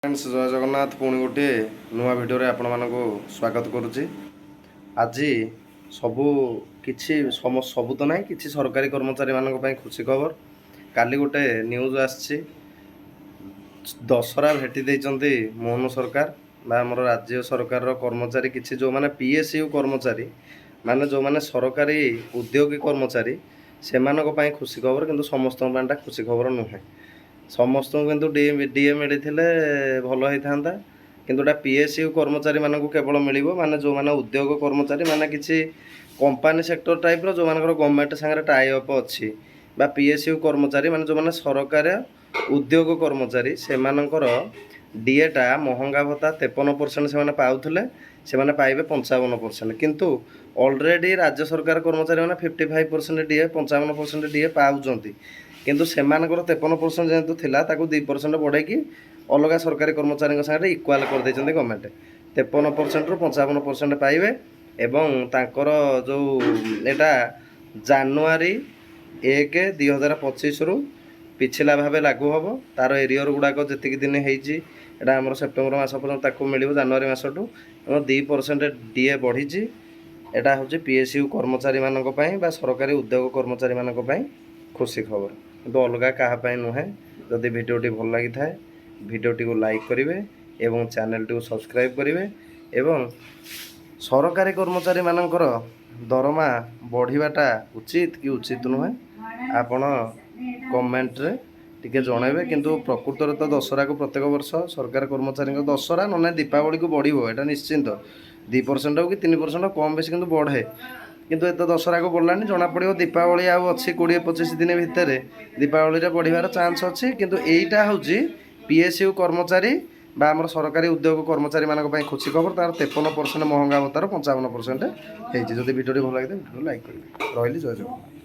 Friends जय जगन्नाथ पुणी गोटे नुआ भिडियो आपण मानक स्वागत करुच्ची। आज सबू किसी सबू तो ना कि सरकारी कर्मचारी मानक खुशी खबर काली गोटे न्यूज आसी दशहरा भेटी देइचंती मोहन सरकार बा आमर राज्य सरकार कर्मचारी किसी जो माने पीएसयू कर्मचारी माने जो माने सरकारी उद्योगी कर्मचारी से खुशी खबर किंतु समस्त खुशी खबर नुहे समस्त किंतु डीए मिली भल होता किंतु पीएसयू कर्मचारी मानक केवल मिल माने जो माने उद्योग कर्मचारी माने किसी कंपानी सेक्टर टाइप जो मानकर गवर्नमेंट सागर टाई अप अच्छी पीएसयू कर्मचारी माने जो माने सरकार उद्योग कर्मचारी से डीएटा महंगा भत्ता 53% से पाउले से पाइबे 55% किंतु ऑलरेडी राज्य सरकार कर्मचारी मैंने 55% डीए 55% डीए पाउंट किंतु से 53% जेहेतु थिला ताकू 2% बढ़ेकी अलग सरकारी कर्मचारी साथ इक्वाल कर देइचंती गवर्नमेंट 53% रु 55% पाइबे एवं तांकर जो एटा जानुआरी 1 2025 रु पिछला भाव लागू हम तार एरियर गुड़ाक जी दिन होता आम सेप्टेम्बर मस पर्यटन मिल जानुरी मसठू 2% डीए बढ़ी एटा हूँ पीएसयू कर्मचारी मानक सरकारी उद्योग कर्मचारी मानक खुशी खबर किंतु अलग क्या नुहे। जदि भिडियोटी भल लगी था भिडियोटी को लाइक करेंगे एवं चैनल टी को सब्सक्राइब करेंगे एवं सरकारी कर्मचारी मानकर दरमा बढ़ाटा उचित कि उचित नुहे आपण कमेंट रे टिके जनइबे किंतु प्रकृत तो दशहरा को प्रत्येक वर्ष सरकार कर्मचारी दशहरा ना दीपावली को बढ़ो यहाँ निश्चिंत 2% हो कि 3% कम बेसी किंतु बढ़े किंतु एत दशहरा को बढ़लानी जना पड़ो दीपावली आउ अच्छी 20-25 दिन भितर दीपावली रे बढ़िबार चांस अच्छी किंतु एटा हूँ पीएसयू कर्मचारी बा आमर सरकारी उद्योग कर्मचारी मानक खुशी खबर तार 53% महंगा भत्तार 55% होती। जब भिडियो भल लगे भिडियो लाइक करेंगे रही जय जगन्नाथ।